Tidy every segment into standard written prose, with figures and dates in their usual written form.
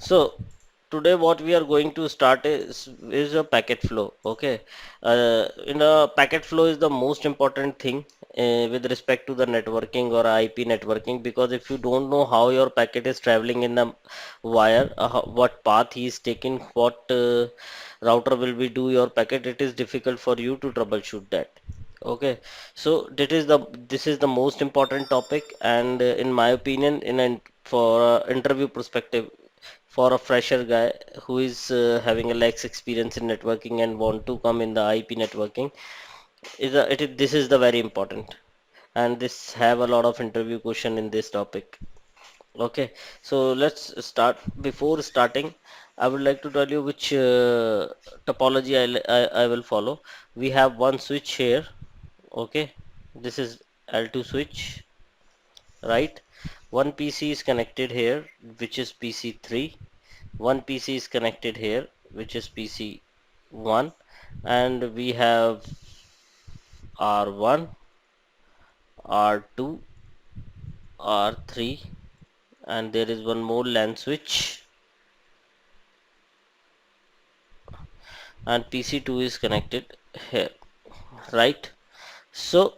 So today what we are going to start is a packet flow. Okay, in a packet flow is the most important thing with respect to the networking or IP networking, because if you don't know how your packet is traveling in the wire, what path he is taking, what router will be do your packet, it is difficult for you to troubleshoot that. Okay, so this is the most important topic, and in my opinion, for interview perspective, for a fresher guy who is having a less experience in networking and want to come in the IP networking, this is the very important, and this have a lot of interview question in this topic. Okay, so let's start. Before starting, I would like to tell you which topology I will follow. We have one switch here. Okay, this is L2 switch, right? One PC is connected here, which is PC3. One PC is connected here, which is PC1, and we have R1, R2, R3, and there is one more LAN switch, and PC2 is connected here, right? So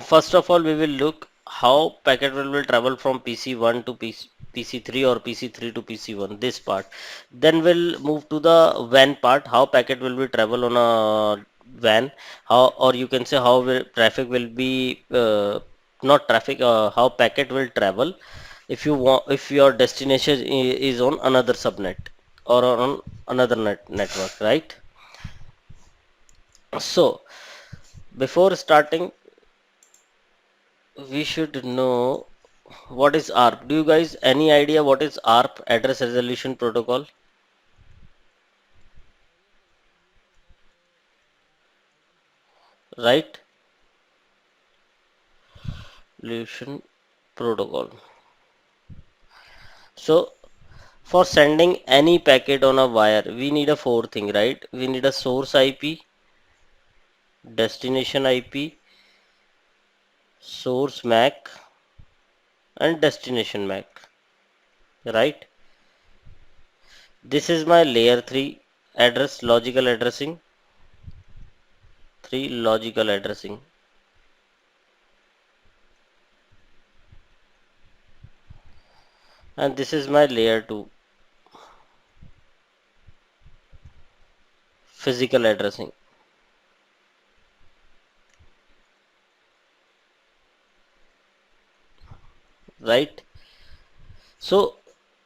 first of all, we will look how packet will travel from PC1 to PC3 or PC3 to PC1, this part. Then we'll move to the WAN part, how packet will be travel on a WAN, how, or you can say how traffic will be, not traffic, how packet will travel if you want, if your destination is on another subnet or on another network, right? So before starting, we should know what is ARP. Do you guys any idea what is ARP, address resolution protocol? Right? Resolution protocol. So for sending any packet on a wire, we need a four thing, right? We need a source IP, destination IP, source MAC, and destination MAC. Right? This is my layer 3 address, logical addressing. 3 logical addressing. And this is my layer 2 physical addressing. Right? So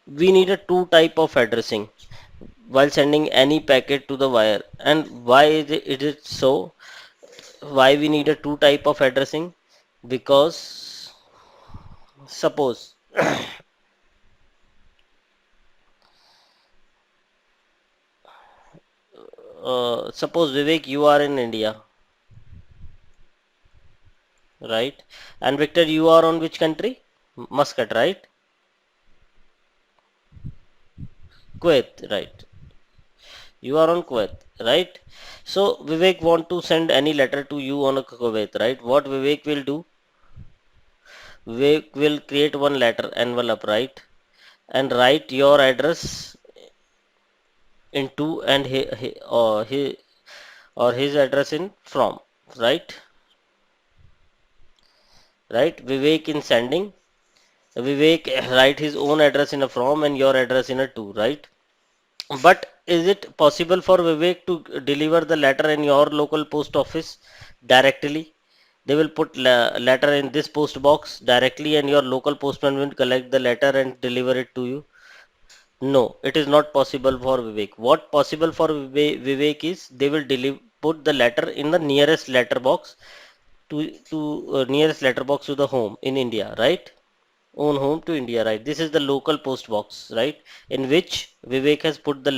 we need a two type of addressing while sending any packet to the wire. And why is it so? Why we need a two type of addressing? Because suppose suppose Vivek, you are in India, right? And Victor, you are on which country? Muscat, right? Kuwait, right? You are on Kuwait, right? So Vivek want to send any letter to you on a Kuwait, right? What Vivek will do? Vivek will create one letter envelope, right? And write your address into, and his address in from, right? Right? Vivek in sending, Vivek write his own address in a from and your address in a to, right? But is it possible for Vivek to deliver the letter in your local post office directly? They will put letter in this post box directly, and your local postman will collect the letter and deliver it to you. No, it is not possible for Vivek. What possible for Vivek is they will put the letter in the nearest letter box to nearest letter box to the home in India, right? Own home to India, right? This is the local post box, right? In which Vivek has put the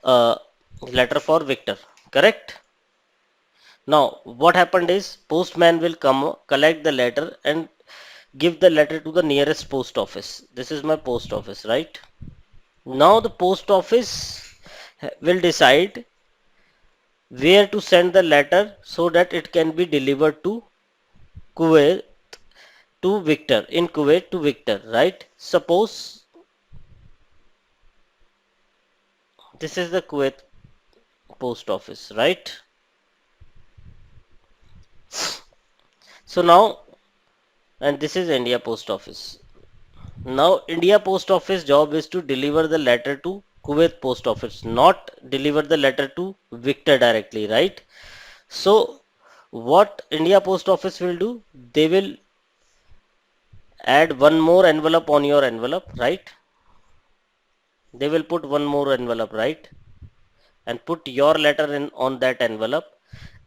uh, letter for Victor, correct? Now, what happened is postman will come collect the letter and give the letter to the nearest post office. This is my post office, right? Now the post office will decide where to send the letter so that it can be delivered to Kuwait to Victor, in Kuwait to Victor, right? Suppose this is the Kuwait post office, right? So now, and this is India post office. Now, India post office job is to deliver the letter to Kuwait post office, not deliver the letter to Victor directly, right? So, what India post office will do? They will add one more envelope on your envelope, right? They will put one more envelope, right? And put your letter in on that envelope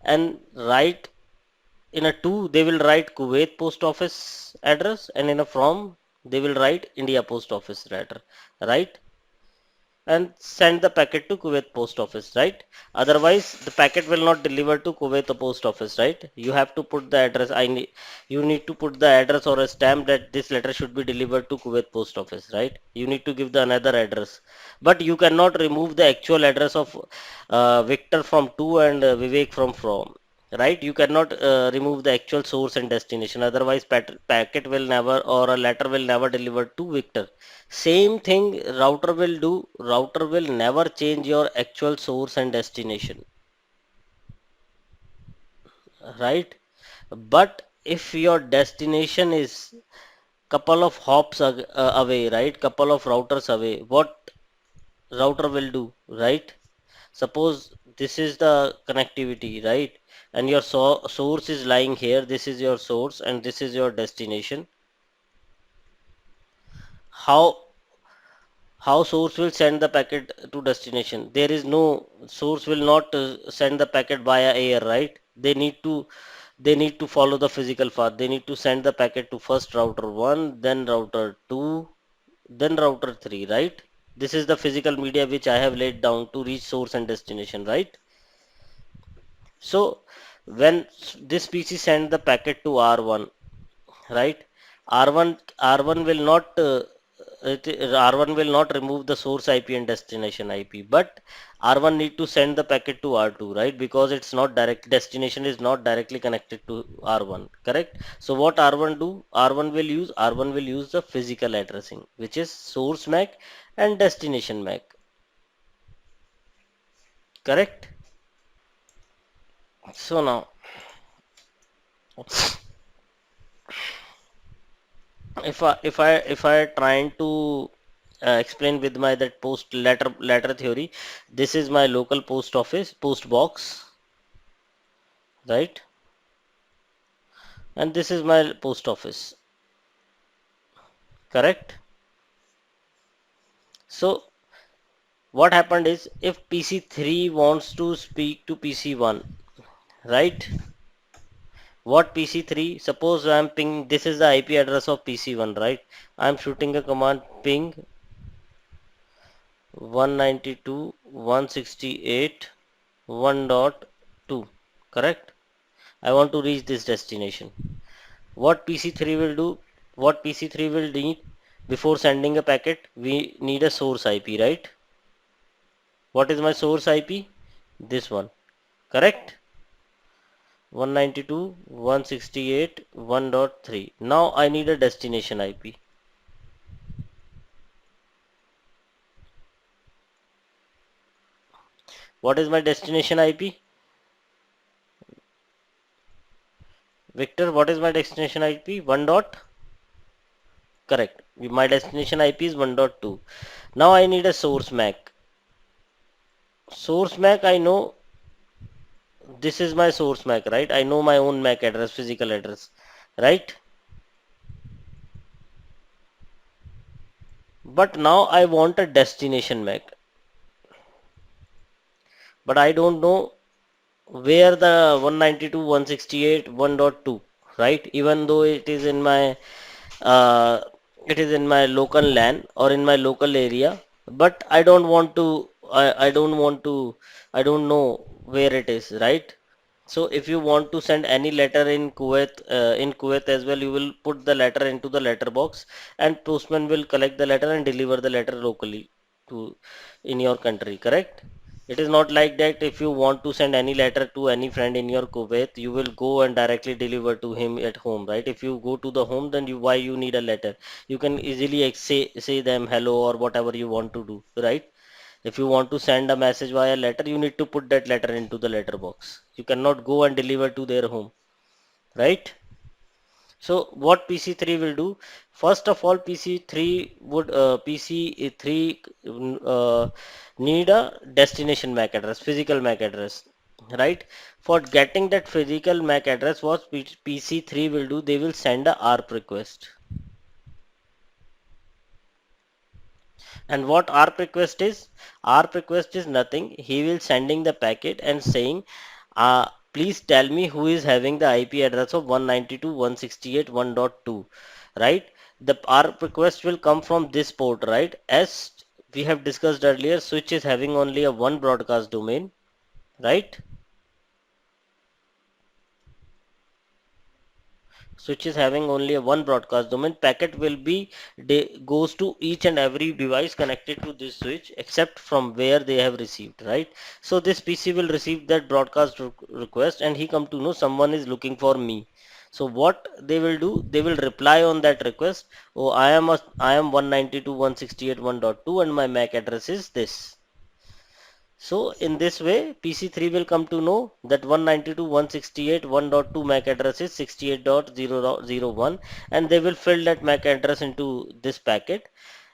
and write in a two they will write Kuwait post office address, and in a from they will write India post office letter, right? And send the packet to Kuwait post office, right? Otherwise the packet will not deliver to Kuwait post office, right? You have to put the address. You need to put the address or a stamp that this letter should be delivered to Kuwait post office, right? You need to give the another address, but you cannot remove the actual address of Victor from to and Vivek from, right? You cannot remove the actual source and destination, otherwise packet will never or a letter will never deliver to Victor. Same thing router will do. Router will never change your actual source and destination, right? But if your destination is couple of hops away, right? Couple of routers away, what router will do, right? Suppose this is the connectivity, right? And your source is lying here. This is your source and this is your destination. How source will send the packet to destination? There is no source will not send the packet via air, right? They need to follow the physical path. They need to send the packet to first router 1, then router 2, then router 3, right? This is the physical media which I have laid down to reach source and destination, right? So when this PC send the packet to R1, right? R1 will not R1 will not remove the source IP and destination IP, but R1 need to send the packet to R2, right? Because it's not direct, destination is not directly connected to R1, correct? So what R1 do? R1 will use the physical addressing, which is source MAC and destination MAC, correct? So now if I trying to explain with my that post letter theory, this is my local post office post box, right? And this is my post office, correct? So what happened is, if PC3 wants to speak to PC1, right? What PC3, suppose I am ping, this is the IP address of PC1, right? I am shooting a command ping 192.168.1.2, correct? I want to reach this destination. What PC3 will do? What PC3 will need before sending a packet? We need a source IP, right? What is my source IP? This one, correct? 192.168.1.3. Now I need a destination IP. What is my destination IP? Victor, what is my destination IP? 1 dot? Correct. My destination IP is 1.2. Now I need a source MAC. Source MAC, I know this is my source MAC, right? I know my own MAC address, physical address, right? But now I want a destination MAC. But I don't know where the 192.168.1.2, right? Even though uh, it is in my local LAN or in my local area, but I don't want to, I don't want to, I don't know where it is, right? So if you want to send any letter in Kuwait as well, you will put the letter into the letter box, and postman will collect the letter and deliver the letter locally to in your country, correct? It is not like that if you want to send any letter to any friend in your Kuwait, you will go and directly deliver to him at home, right? If you go to the home, then you why you need a letter? You can easily say them hello or whatever you want to do, right? If you want to send a message via letter, you need to put that letter into the letter box. You cannot go and deliver to their home, right? So what PC3 will do? First of all, PC3 need a destination MAC address, physical MAC address, right? For getting that physical MAC address, what PC3 will do? They will send a ARP request. And what ARP request is? ARP request is nothing. He will sending the packet and saying, please tell me who is having the IP address of 192.168.1.2, right? The ARP request will come from this port, right? As we have discussed earlier, switch is having only a one broadcast domain, right? Switch is having only a one broadcast domain. Packet will be goes to each and every device connected to this switch except from where they have received, right? So this PC will receive that broadcast request and he come to know someone is looking for me. So what they will do, they will reply on that request. Oh, I am 192.168.1.2 and my MAC address is this. So in this way, PC3 will come to know that 192.168.1.2 MAC address is 68.0.0.1 and they will fill that MAC address into this packet,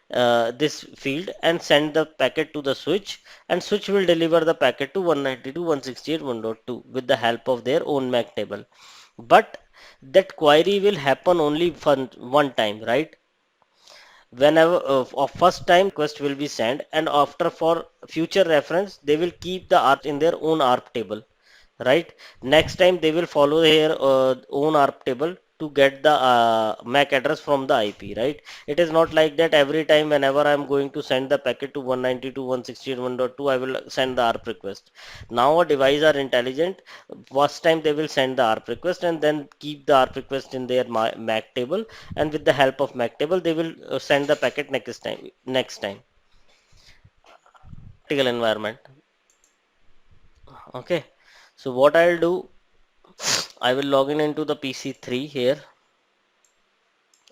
this field and send the packet to the switch, and switch will deliver the packet to 192.168.1.2 with the help of their own MAC table. But that query will happen only for one time, right? Whenever of first time request will be sent, and after for future reference they will keep the ARP in their own ARP table, right? Next time they will follow their own ARP table to get the MAC address from the IP, right? It is not like that every time whenever I am going to send the packet to 192.168.1.2 I will send the ARP request. Now a device are intelligent. First time they will send the ARP request and then keep the ARP request in their MAC table, and with the help of MAC table they will send the packet next time. Practical environment. Okay, so what I'll do, I will log in into the PC3 here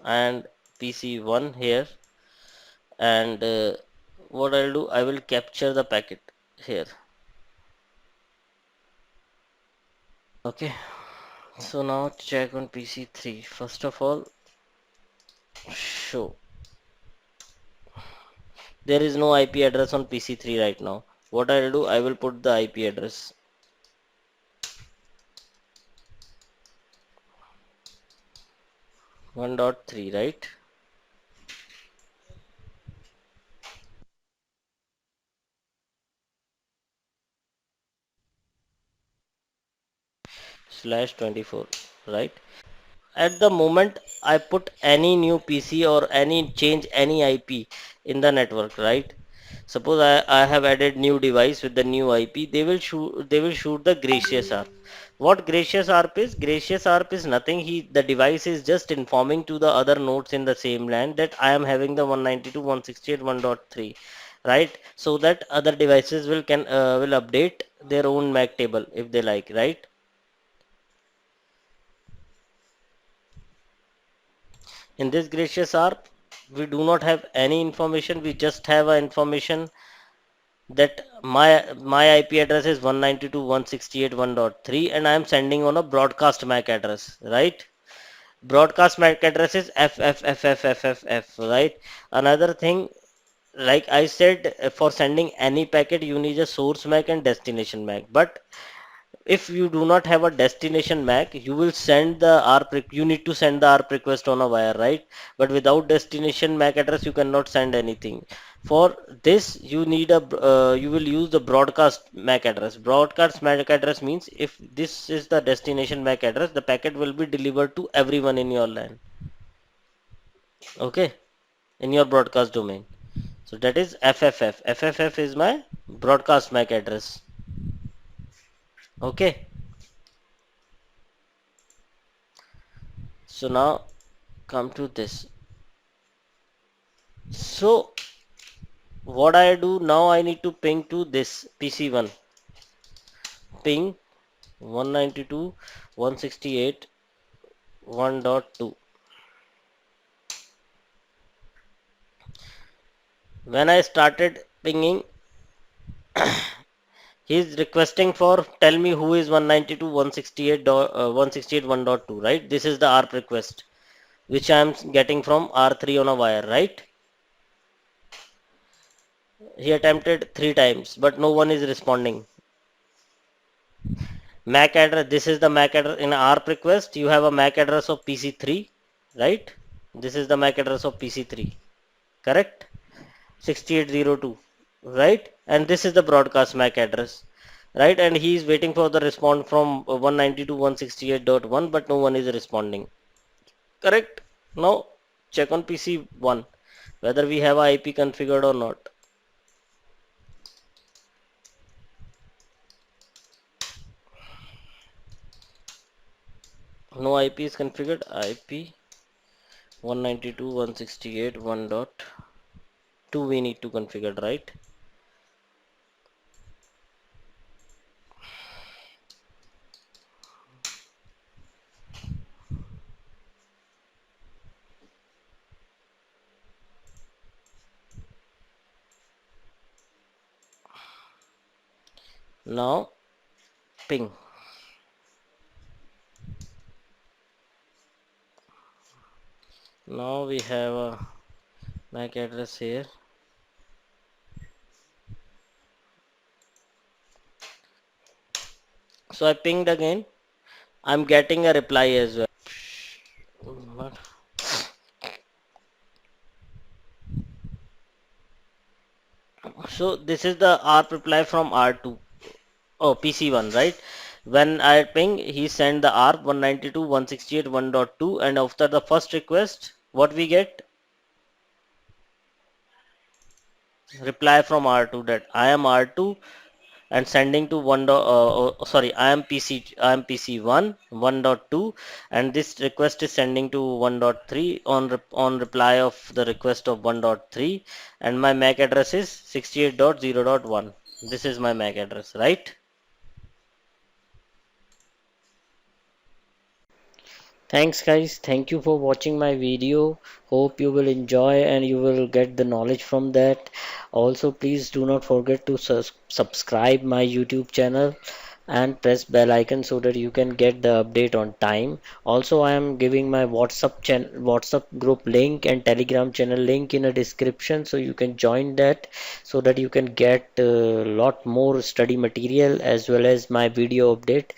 and PC1 here, and what I'll do, I will capture the packet here. Okay, so now check on PC3. First of all, show there is no IP address on PC3 right now. What I'll do, I will put the IP address 1.3, right? Slash 24, right? At the moment I put any new PC or any change any IP in the network, right? Suppose I have added new device with the new IP, they will shoot the gracious ARP. What gracious ARP is? Gracious ARP is nothing. The device is just informing to the other nodes in the same LAN that I am having the 192.168.1.3, right? So that other devices will update their own MAC table if they like, right? In this gracious ARP, we do not have any information. We just have a information that my IP address is 192.168.1.3 and I am sending on a broadcast MAC address, right? Broadcast MAC address is FFFFFFF, right? Another thing, like I said, for sending any packet, you need a source MAC and destination MAC. But if you do not have a destination MAC, you will send the you need to send the ARP request on a wire, right? But without destination MAC address, you cannot send anything. For this, you will use the broadcast MAC address. Broadcast MAC address means if this is the destination MAC address, the packet will be delivered to everyone in your LAN. Okay, in your broadcast domain. So that is FFF. FFF is my broadcast MAC address. Okay. So now come to this. So what I do now, I need to ping to this PC1, ping 192.168.1.2. When I started pinging, he is requesting for tell me who is 192.168.1.2, right? This is the ARP request which I am getting from R3 on a wire, right? He attempted 3 times, but no one is responding. MAC address, this is the MAC address in ARP request. You have a MAC address of PC3, right? This is the MAC address of PC3, correct? 6802, right? And this is the broadcast MAC address, right? And he is waiting for the response from 192.168.1, but no one is responding, correct? Now check on PC1 whether we have a IP configured or not. No IP is configured. IP 192.168.1.2 we need to configure, right? Now ping. Now we have a MAC address here. So I pinged again. I'm getting a reply as well. What? So this is the ARP reply from R2. Oh, PC1, right? When I ping, he sent the ARP 192.168.1.2, and after the first request, what we get? Reply from R2 that I am R2 and sending to sorry, I am PC1 1.2, and this request is sending to 1.3 on reply of the request of 1.3, and my MAC address is 68.0.1. This is my MAC address, right? Thanks guys, thank you for watching my video. Hope you will enjoy and you will get the knowledge from that. Also, please do not forget to subscribe my YouTube channel and press bell icon so that you can get the update on time. Also, I am giving my WhatsApp group link and Telegram channel link in a description, so you can join that so that you can get a lot more study material as well as my video update.